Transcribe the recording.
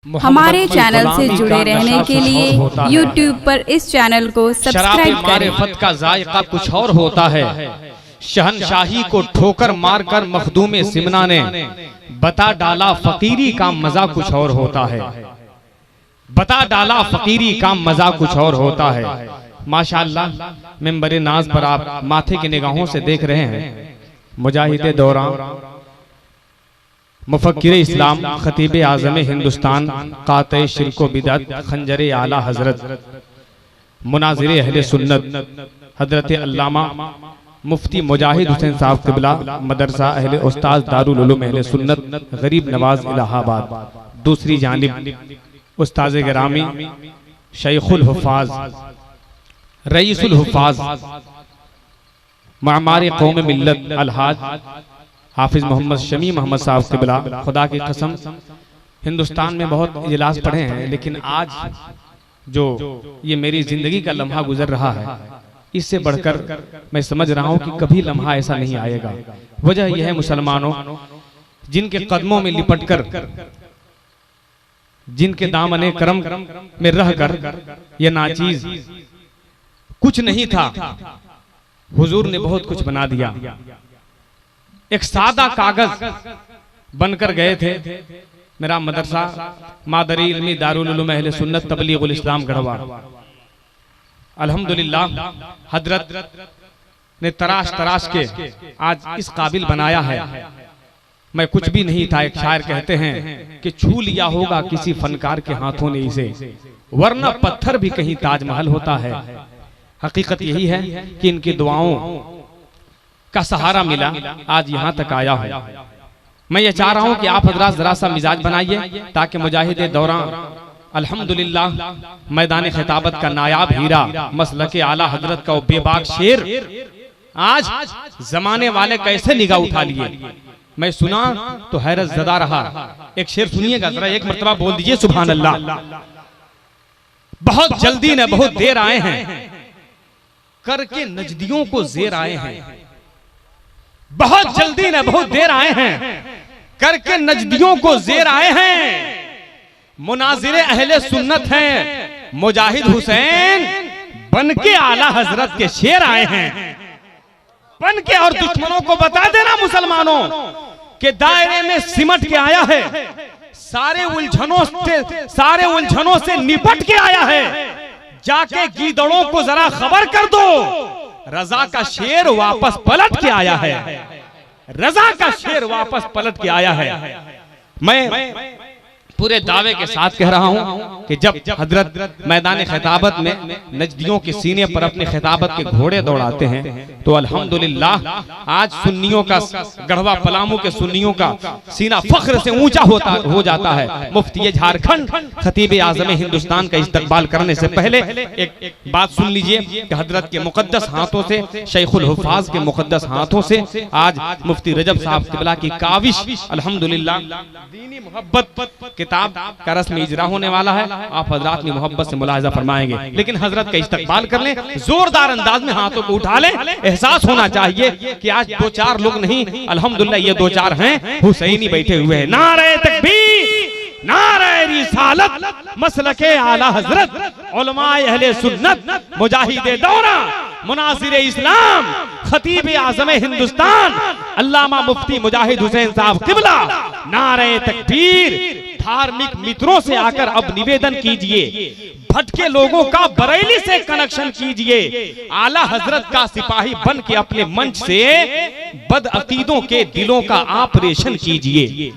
हमारे चैनल से जुड़े रहने के लिए YouTube पर इस चैनल को सब्सक्राइब करें। मारिफत का जायका कुछ और होता है। शहनशाही को ठोकर मारकर मखदूम सिमना ने बता डाला फकीरी का मजा कुछ और होता है। बता डाला फकीरी का मजा कुछ और होता है। माशाअल्लाह मिंबर नाज पर आप माथे की निगाहों से देख रहे हैं मुजाहिद दौरान मुफक्किर इस्लाम खतीब आज़म हिंदुस्तान काते शिर्को बिदअत खंजरे आला हजरत मुनाजिर अहले सुन्नत हजरत अल्लामा मुफ्ती मुजाहिद हुसैन साहब क़िबला मदरसा अहले उस्ताद दारुल उलूम अहले सुन्नत गरीब नवाज इलाहाबाद। दूसरी जानिब उस्ताद गिरामी शेखुल हुफ़ाज़ रईसुल हुफ़ाज़ मामार कौम मिल्लत अलहाज हाफिज मोहम्मद शमी मोहम्मद साहब क़िबला। खुदा की कसम हिंदुस्तान में बहुत इजलास पढ़े हैं, लेकिन आज जो ये मेरी जिंदगी का लम्हा गुजर रहा है इससे बढ़कर मैं समझ रहा हूँ कि कभी लम्हा ऐसा नहीं आएगा। वजह यह है मुसलमानों जिनके कदमों में लिपटकर जिनके दामने करम में रहकर यह नाचीज कुछ नहीं था, हुजूर ने बहुत कुछ बना दिया। एक सादा कागज बनकर गए थे। मेरा मदरसा मादरी इल्मी दारुल उलूम अहले सुन्नत तबलीगुल इस्लाम गढ़वा, अल्हम्दुलिल्लाह हजरत ने तराश तराश के आज इस काबिल बनाया है। मैं कुछ भी नहीं था। एक शायर कहते हैं कि छू लिया होगा किसी फनकार के हाथों ने इसे, वरना पत्थर भी कहीं ताजमहल होता है। हकीकत यही है कि इनकी दुआओं का सहारा मिला, आज यहाँ तक आया हूँ। मैं ये चाह रहा हूँ कि आप हजरात जरा सा मिजाज बनाइए ताकि मुजाहिद दौरान अल्हम्दुलिल्लाह मैदान खिताबत का नायाब हीरा मसलके आला हजरत का बेबाक शेर आज जमाने वाले कैसे निगाह उठा लिए। मैं सुना तो हैरत ज़दा रहा। एक शेर सुनिएगा जरा, एक मर्तबा बोल दीजिए सुभान अल्लाह। बहुत जल्दी ने बहुत देर आए हैं, करके नजदियों को जेर आए हैं। बहुत जल्दी ने बहुत देर आए हैं, करके नजदियों को जेर आए हैं। मुनाजिरे अहले सुन्नत हैं, मुजाहिद हुसैन बनके आला हजरत के शेर आए हैं। बनके और दुश्मनों को बता देना मुसलमानों के दायरे में सिमट के आया है, सारे उलझनों से निपट के आया है। जाके गीदड़ों को जरा खबर कर दो, रजा का शेर वापस पलट के आया है। रजा का शेर वापस पलट के आया है। मैं पूरे दावे के साथ कह रहा हूं कि जब हजरत मैदान खिताबत में नजदियों के सीने पर अपने खिताबत के घोड़े दौड़ाते हैं तो अल्हम्दुलिल्लाह आज सुन्नियों का, गढ़वा पलामू के सुन्नियों का सीना फख्र से ऊंचा हो जाता है। मुफ्ती झारखंड खतीब आज़म हिंदुस्तान का इस्तकबाल करने से पहले एक बात सुन लीजिए कि हजरत के मुकद्दस हाथों से, शेखुल हुफ़ाज़ के मुकद्दस हाथों से आज मुफ्ती रजब साहब क़िबला की काविश अल्हम्दुलिल्लाह दीनी मोहब्बत किताब का रस्म इजरा होने वाला है। आप हजरात में मोहब्बत से मुलाहिजा फरमाएंगे, लेकिन हजरत का इस्तकबाल कर लें, जोरदार अंदाज में हाथों को उठा लें। एहसास होना चाहिए कि आज दो चार लोग नहीं, अल्हम्दुलिल्लाह ये दो चार हैं, हुसैनी बैठे हुए हैं। नारे तकबीर, नारे रिसालत, मसलके आला हजरत, उलमाए अहले सुन्नत, मुजाहिद दौरा, मुनासिर इस्लाम, खतीब आज़म हिंदुस्तान अल्लामा मुफ्ती मुजाहिद हुसैन साहब क़िबला। नारे तकबीर। धार्मिक मित्रों से आकर अब निवेदन कीजिए, भटके लोगों का बरेली से कनेक्शन कीजिए। आला हजरत का सिपाही बन के अपने मंच से बदअकीदों के दिलों का ऑपरेशन कीजिए।